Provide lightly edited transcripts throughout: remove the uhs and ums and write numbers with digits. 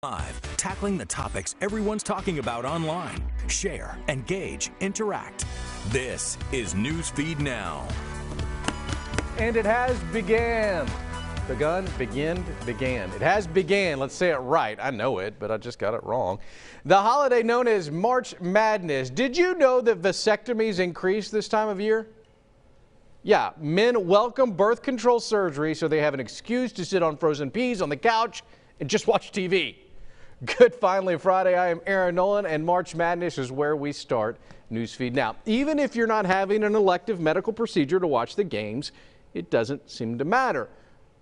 Live, tackling the topics everyone's talking about online. Share, engage, interact. This is Newsfeed Now. And it has began. Began. It has began. Let's say it right. I know it, but I just got it wrong. The holiday known as March Madness. Did you know that vasectomies increase this time of year? Yeah, men welcome birth control surgery so they have an excuse to sit on frozen peas on the couch and just watch TV. Good finally Friday. I am Aaron Nolan, and March Madness is where we start Newsfeed Now. Even if you're not having an elective medical procedure to watch the games, it doesn't seem to matter.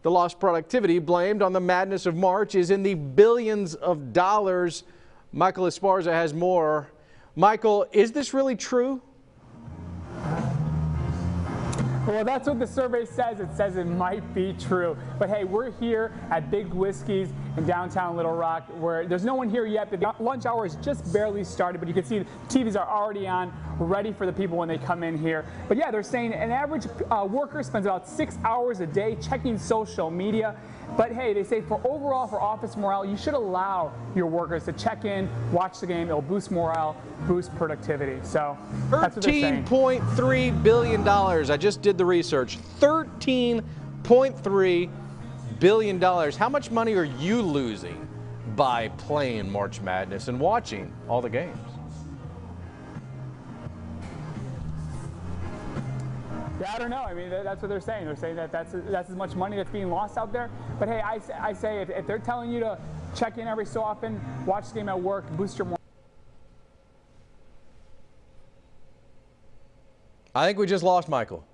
The lost productivity blamed on the madness of March is in the billions of dollars. Michael Esparza has more. Michael, is this really true? Well, that's what the survey says. It says it might be true. But hey, we're here at Big Whiskey's in downtown Little Rock, where there's no one here yet. The lunch hour has just barely started, but you can see the TVs are already on, ready for the people when they come in here. But yeah, they're saying an average worker spends about 6 hours a day checking social media. But hey, they say for office morale, you should allow your workers to check in, watch the game. It'll boost morale, boost productivity. So that's what they're saying. $13.3 billion. I just did the research. $13.3 billion. How much money are you losing by playing March Madness and watching all the games? Yeah, I don't know. I mean, that's what they're saying. They're saying that that's as much money that's being lost out there. But hey, I say if they're telling you to check in every so often, watch the game at work, boost your morale. I think we just lost Michael.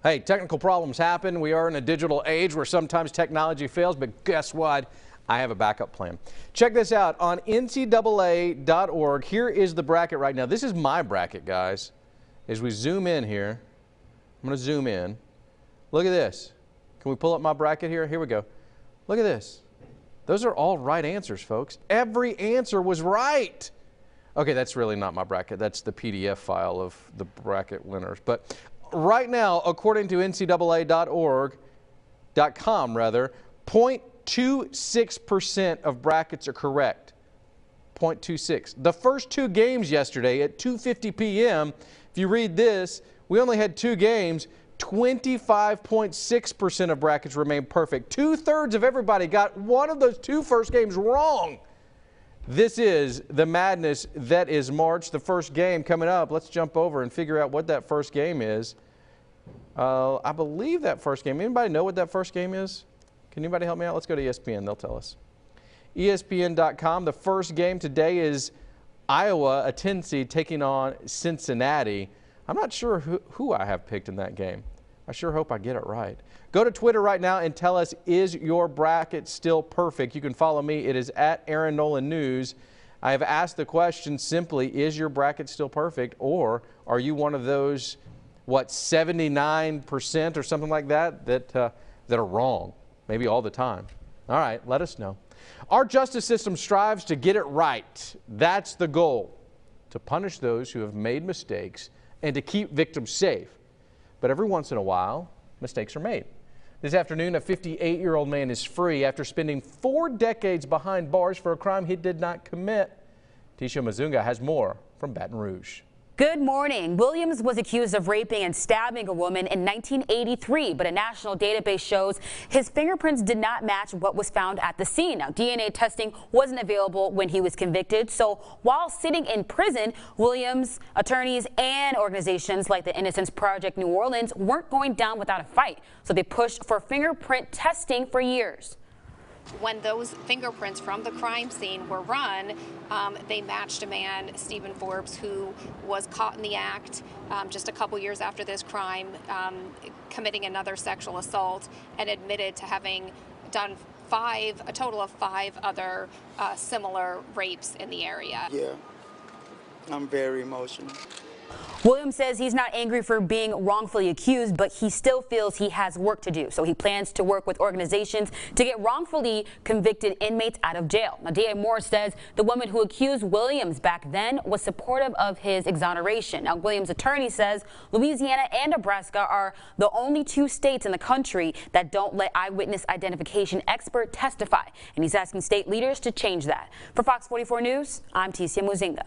Hey, technical problems happen. We are in a digital age where sometimes technology fails, but guess what? I have a backup plan. Check this out on ncaa.org. Here is the bracket right now. This is my bracket, guys. As we zoom in here, I'm going to zoom in. Look at this. Can we pull up my bracket here? Here we go. Look at this. Those are all right answers, folks. Every answer was right. Okay, that's really not my bracket. That's the PDF file of the bracket winners. But right now, according to ncaa.org.com, 0.26% of brackets are correct. 0.26. The first two games yesterday at 2:50 p.m., if you read this, we only had two games. 25.6% of brackets remain perfect. 2/3 of everybody got one of those two first games wrong. This is the madness that is March. The first game coming up. Let's jump over and figure out what that first game is. I believe that first game. Anybody know what that first game is? Can anybody help me out? Let's go to ESPN. They'll tell us. ESPN.com. The first game today is Iowa, a 10 seed, taking on Cincinnati. I'm not sure who I have picked in that game. I sure hope I get it right. Go to Twitter right now and tell us, is your bracket still perfect? You can follow me. It is at Aaron Nolan News. I have asked the question simply, is your bracket still perfect? Or are you one of those, 79% or something like that, that are wrong, maybe all the time? All right, let us know. Our justice system strives to get it right. That's the goal, to punish those who have made mistakes and to keep victims safe. But every once in a while, mistakes are made. This afternoon, a 58-year-old man is free after spending 4 decades behind bars for a crime he did not commit. Tisha Mazunga has more from Baton Rouge. Good morning. Williams was accused of raping and stabbing a woman in 1983, but a national database shows his fingerprints did not match what was found at the scene. Now, DNA testing wasn't available when he was convicted, so while sitting in prison, Williams' attorneys and organizations like the Innocence Project New Orleans weren't going down without a fight, so they pushed for fingerprint testing for years. When those fingerprints from the crime scene were run, they matched a man, Stephen Forbes, who was caught in the act just a couple years after this crime, committing another sexual assault, and admitted to having done a total of 5 other similar rapes in the area. Yeah, I'm very emotional. Williams says he's not angry for being wrongfully accused, but he still feels he has work to do. So he plans to work with organizations to get wrongfully convicted inmates out of jail. Now, D.A. Moore says the woman who accused Williams back then was supportive of his exoneration. Now, Williams' attorney says Louisiana and Nebraska are the only two states in the country that don't let eyewitness identification expert testify, and he's asking state leaders to change that. For Fox 44 News, I'm Ticia Muzinga.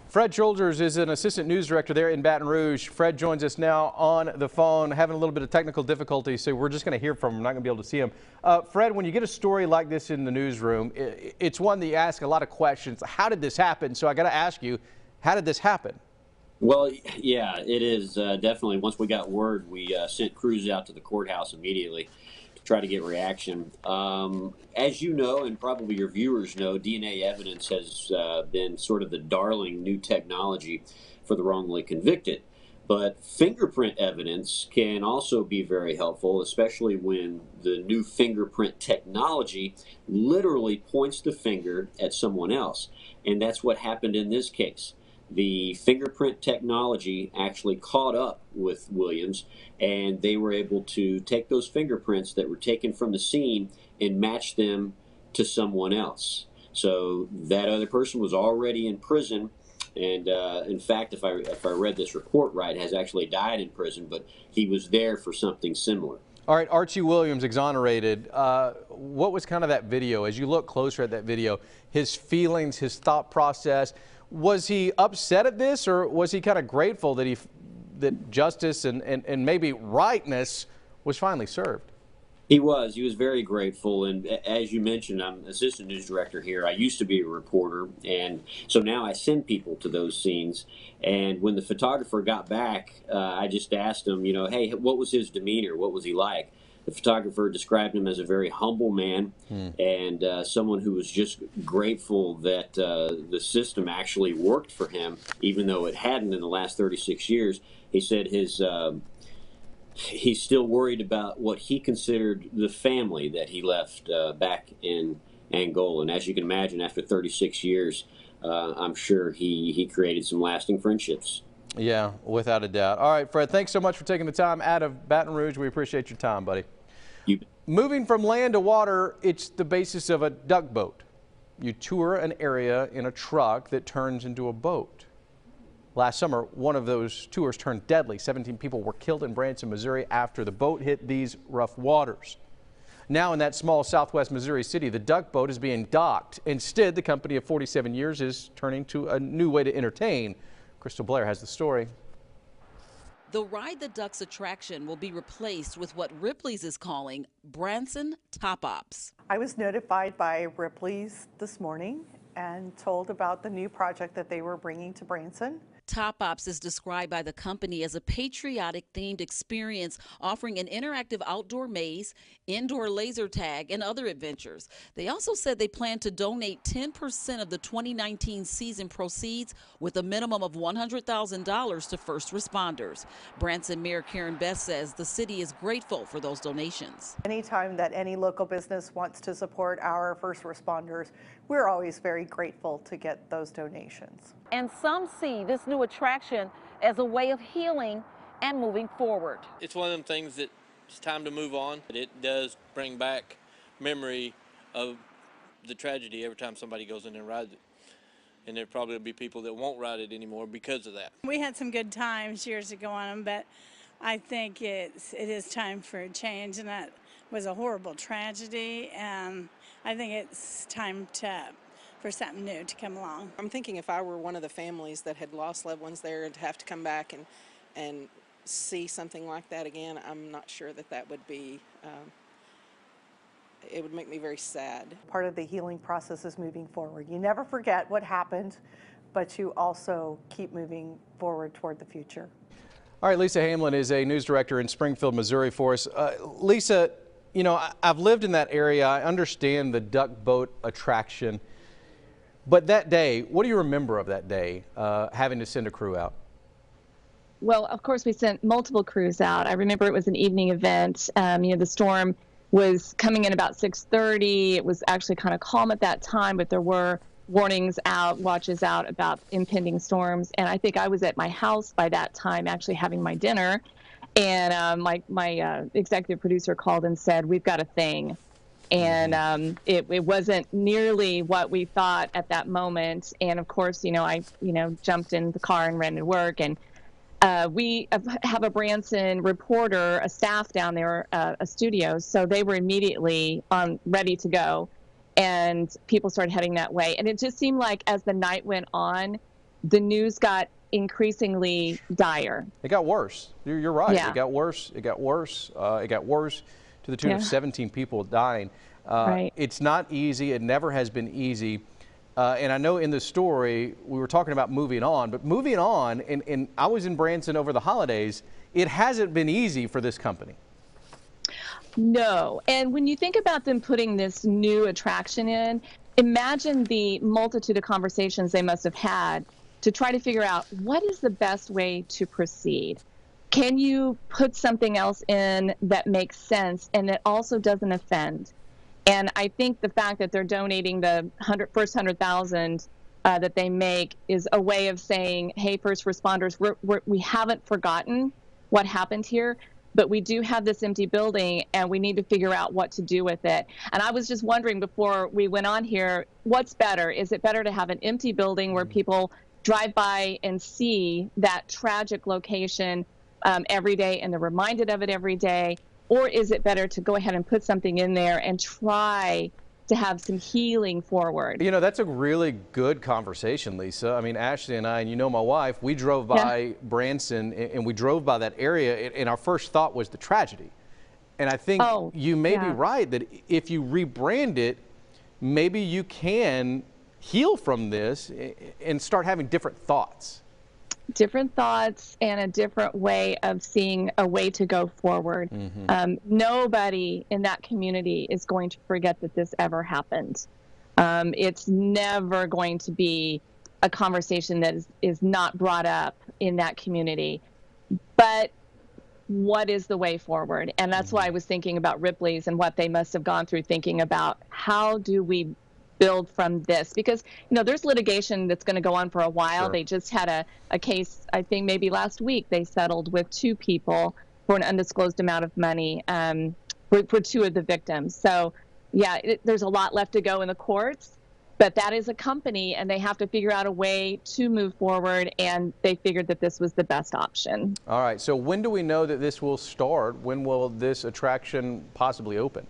Fred Schulters is an assistant news director there in Baton Rouge. Fred joins us now on the phone, having a little bit of technical difficulty, so we're just going to hear from him. We're not going to be able to see him. Fred, when you get a story like this in the newsroom, it's one that you ask a lot of questions. How did this happen? So I got to ask you, how did this happen? Well, yeah, it is definitely. Once we got word, we sent crews out to the courthouse immediately to try to get reaction. As you know, and probably your viewers know, DNA evidence has been sort of the darling new technology for the wrongly convicted. But fingerprint evidence can also be very helpful, especially when the new fingerprint technology literally points the finger at someone else. And that's what happened in this case. The fingerprint technology actually caught up with Williams, and they were able to take those fingerprints that were taken from the scene and match them to someone else. So that other person was already in prison, and in fact, if I read this report right, has actually died in prison, but he was there for something similar. All right, Archie Williams exonerated. What was kind of that video? As you look closer at that video, his feelings, his thought process, was he upset at this, or was he kind of grateful that that justice and maybe rightness was finally served? He was very grateful, and as you mentioned, I'm assistant news director here. I used to be a reporter, and so now I send people to those scenes. And when the photographer got back, I just asked him, you know, hey, what was his demeanor? What was he like? The photographer described him as a very humble man and someone who was just grateful that the system actually worked for him, even though it hadn't in the last 36 years. He said he's still worried about what he considered the family that he left back in Angola. And as you can imagine, after 36 years, I'm sure he created some lasting friendships. Yeah, without a doubt. All right, Fred, thanks so much for taking the time out of Baton Rouge. We appreciate your time, buddy. Moving from land to water, it's the basis of a duck boat. You tour an area in a truck that turns into a boat. Last summer, one of those tours turned deadly. 17 people were killed in Branson, Missouri after the boat hit these rough waters. Now in that small southwest Missouri city, the duck boat is being docked. Instead, the company of 47 years is turning to a new way to entertain. Crystal Blair has the story. The Ride the Ducks attraction will be replaced with what Ripley's is calling Branson Top Ops. I was notified by Ripley's this morning and told about the new project that they were bringing to Branson. Top Ops is described by the company as a patriotic-themed experience offering an interactive outdoor maze, indoor laser tag, and other adventures. They also said they plan to donate 10% of the 2019 season proceeds with a minimum of $100,000 to first responders. Branson Mayor Karen Best says the city is grateful for those donations. Anytime that any local business wants to support our first responders, we're always very grateful to get those donations. And some see this new attraction as a way of healing and moving forward. It's one of them things that it's time to move on. It does bring back memory of the tragedy every time somebody goes in and rides it. And there probably will be people that won't ride it anymore because of that. We had some good times years ago on them, but I think it is time for a change, and that was a horrible tragedy, and I think it's time for something new to come along. I'm thinking if I were one of the families that had lost loved ones there to have to come back and see something like that again, I'm not sure that would be, it would make me very sad. Part of the healing process is moving forward. You never forget what happened, but you also keep moving forward toward the future. All right, Lisa Hamlin is a news director in Springfield, Missouri for us. Lisa, you know, I've lived in that area. I understand the duck boat attraction. But that day, what do you remember of that day, having to send a crew out? Well, of course, we sent multiple crews out. I remember it was an evening event. You know, the storm was coming in about 6:30. It was actually kind of calm at that time, but there were warnings out, watches out about impending storms. And I think I was at my house by that time, actually having my dinner. And my executive producer called and said, "We've got a thing." And it wasn't nearly what we thought at that moment. And of course, I jumped in the car and ran to work. And we have a Branson reporter, a staff down there, a studio. So they were immediately ready to go. And people started heading that way. And it just seemed like as the night went on, the news got increasingly dire. It got worse. You're right. Yeah. It got worse. It got worse. It got worse to the tune of 17 people dying. Right. It's not easy. It never has been easy. And I know in the story we were talking about moving on, but moving on, and I was in Branson over the holidays, it hasn't been easy for this company. No. And when you think about them putting this new attraction in, imagine the multitude of conversations they must have had to try to figure out what is the best way to proceed. Can you put something else in that makes sense and that also doesn't offend? And I think the fact that they're donating the first 100,000 that they make is a way of saying, hey, first responders, we haven't forgotten what happened here, but we do have this empty building and we need to figure out what to do with it. And I was just wondering before we went on here, what's better? Is it better to have an empty building where people drive by and see that tragic location every day and they're reminded of it every day? Or is it better to go ahead and put something in there and try to have some healing forward? That's a really good conversation, Lisa. I mean, Ashley and I, and my wife, we drove by Branson and we drove by that area, and our first thought was the tragedy. And I think you may be right that if you rebrand it, maybe you can heal from this and start having different thoughts. Different thoughts and a different way of seeing a way to go forward. Nobody in that community is going to forget that this ever happened. It's never going to be a conversation that is not brought up in that community. But what is the way forward? And that's why I was thinking about Ripley's and what they must have gone through, thinking about how do we build from this, because there's litigation that's going to go on for a while. They just had a case, I think maybe last week, they settled with 2 people for an undisclosed amount of money for 2 of the victims. So there's a lot left to go in the courts, but that is a company and they have to figure out a way to move forward, and they figured that this was the best option. All right, so when do we know that this will start? When will this attraction possibly open?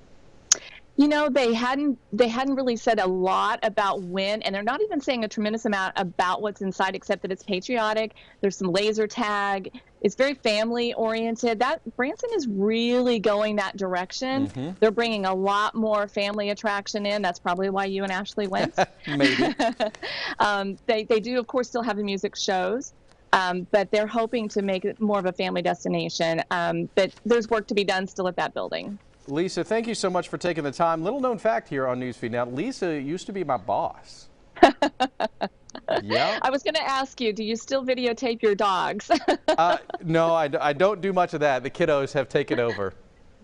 They hadn't really said a lot about when, and they're not even saying a tremendous amount about what's inside, except that it's patriotic. There's some laser tag. It's very family oriented. That Branson is really going that direction. They're bringing a lot more family attraction in. That's probably why you and Ashley went. Maybe. They do, of course, still have the music shows. But they're hoping to make it more of a family destination. But there's work to be done still at that building. Lisa, thank you so much for taking the time. Little known fact here on Newsfeed Now, Lisa used to be my boss. Yeah. I was going to ask you, do you still videotape your dogs? No, I don't do much of that. The kiddos have taken over.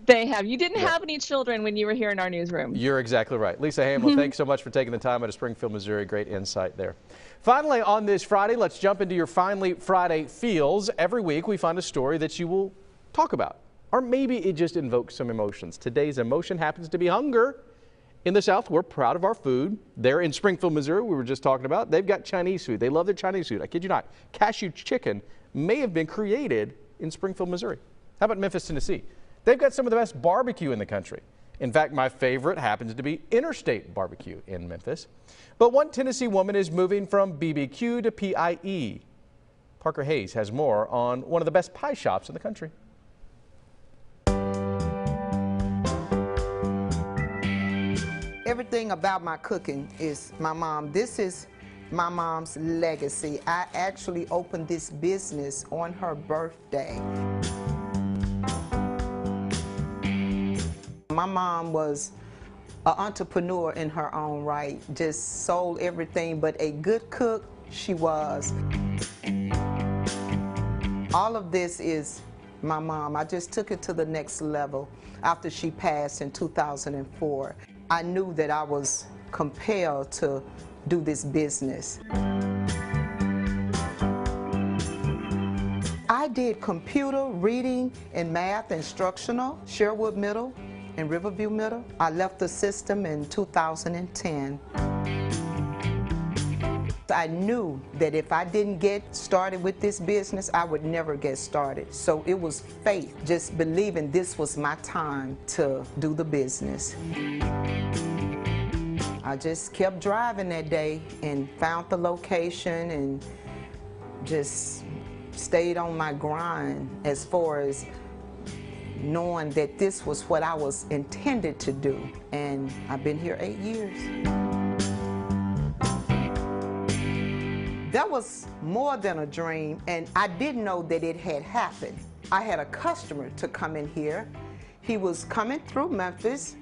They have. You didn't have any children when you were here in our newsroom. You're exactly right. Lisa Hamlin, thanks so much for taking the time out of Springfield, Missouri. Great insight there. Finally, on this Friday, let's jump into your Finally Friday feels. Every week we find a story that you will talk about, or maybe it just invokes some emotions. Today's emotion happens to be hunger. In the South, we're proud of our food. There in Springfield, Missouri, we were just talking about, they've got Chinese food. They love their Chinese food. I kid you not. Cashew chicken may have been created in Springfield, Missouri. How about Memphis, Tennessee? They've got some of the best barbecue in the country. In fact, my favorite happens to be Interstate Barbecue in Memphis. But one Tennessee woman is moving from BBQ to PIE. Parker Hayes has more on one of the best pie shops in the country. Everything about my cooking is my mom. This is my mom's legacy. I actually opened this business on her birthday. My mom was an entrepreneur in her own right, just sold everything, but a good cook she was. All of this is my mom. I just took it to the next level after she passed in 2004. I knew that I was compelled to do this business. I did computer, reading, and math instructional, Sherwood Middle and Riverview Middle. I left the system in 2010. I knew that if I didn't get started with this business, I would never get started. So it was faith, just believing this was my time to do the business. I just kept driving that day and found the location and just stayed on my grind as far as knowing that this was what I was intended to do. And I've been here 8 years. That was more than a dream, and I didn't know that it had happened. I had a customer to come in here. He was coming through Memphis,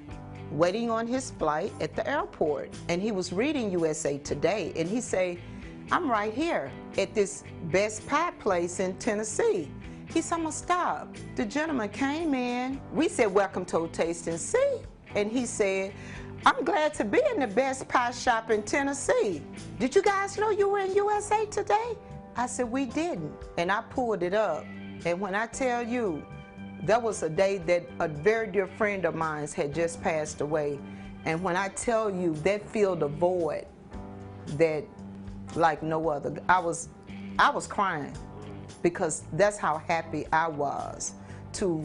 waiting on his flight at the airport, and he was reading USA Today, and he said, I'm right here at this Best Pie place in Tennessee. He said, I'm gonna stop. The gentleman came in. We said, welcome to Taste and See. And he said, I'm glad to be in the Best Pie shop in Tennessee. Did you guys know you were in USA Today? I said, we didn't. And I pulled it up. And when I tell you, that was a day that a very dear friend of mine had just passed away. And when I tell you, that filled a void that like no other. I was crying because that's how happy I was to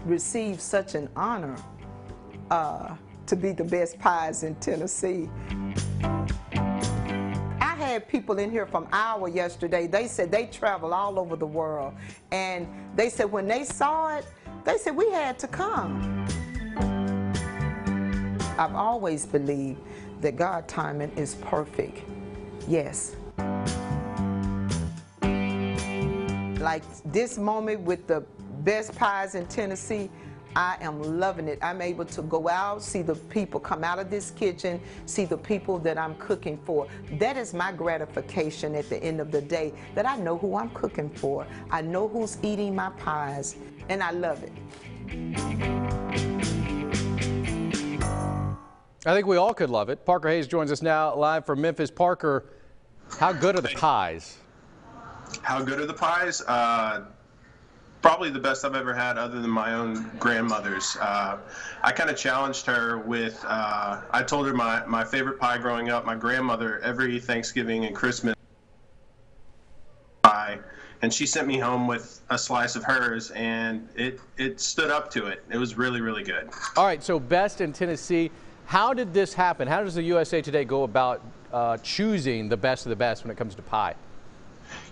receive such an honor to be the Best Pies in Tennessee. I had people in here from Iowa yesterday. They said they travel all over the world. And they said when they saw it, they said we had to come. I've always believed that God's timing is perfect. Yes. Like this moment with the Best Pies in Tennessee, I am loving it. I'm able to go out, see the people come out of this kitchen, see the people that I'm cooking for. That is my gratification at the end of the day, that I know who I'm cooking for. I know who's eating my pies, and I love it. I think we all could love it. Parker Hayes joins us now live from Memphis. Parker, how good are the pies? How good are the pies? Probably the best I've ever had other than my own grandmother's. I kind of challenged her with, I told her my favorite pie growing up, my grandmother, every Thanksgiving and Christmas pie, and she sent me home with a slice of hers, and it stood up to it. It was really, really good. All right, so best in Tennessee. How did this happen? How does the USA Today go about choosing the best of the best when it comes to pie?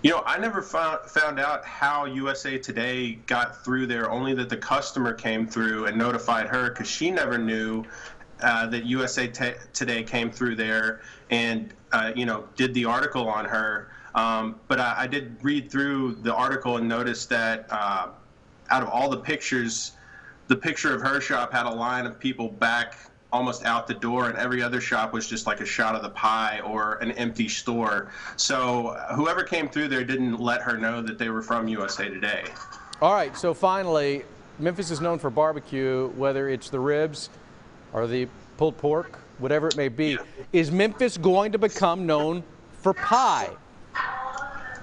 You know, I never found out how USA Today got through there, only that the customer came through and notified her, because she never knew that USA Today came through there and, you know, did the article on her. But I did read through the article and noticed that out of all the pictures, the picture of her shop had a line of people back almost out the door, and every other shop was just like a shot of the pie or an empty store. So whoever came through there didn't let her know that they were from USA Today. All right, so finally, Memphis is known for barbecue, whether it's the ribs or the pulled pork, whatever it may be. Yeah. Is Memphis going to become known for pie?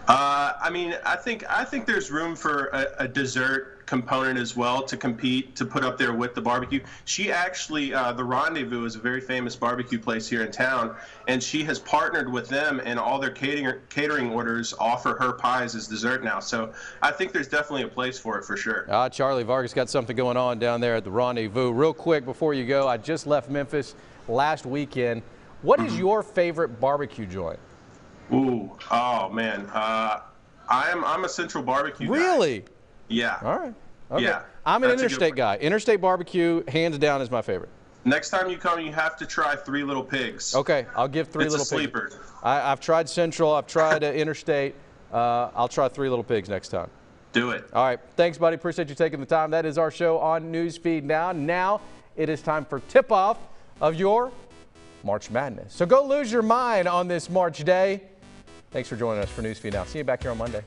I mean, I think there's room for a dessert component as well to compete, to put up there with the barbecue. She actually, the Rendezvous is a very famous barbecue place here in town, and she has partnered with them, and all their catering orders offer her pies as dessert now. So I think there's definitely a place for it for sure. Charlie Vargas got something going on down there at the Rendezvous. Real quick before you go, I just left Memphis last weekend. What is your favorite barbecue joint? Ooh, oh man, I'm a Central Barbecue guy. Really? Yeah. All right. Okay. Yeah. I'm an Interstate guy. Interstate Barbecue, hands down, is my favorite. Next time you come, you have to try Three Little Pigs. Okay, I'll give Three Little Pigs. It's a sleeper. I've tried Central. I've tried Interstate. I'll try Three Little Pigs next time. Do it. All right. Thanks, buddy. Appreciate you taking the time. That is our show on Newsfeed Now. Now it is time for tip-off of your March Madness. So go lose your mind on this March day. Thanks for joining us for Newsfeed Now. See you back here on Monday.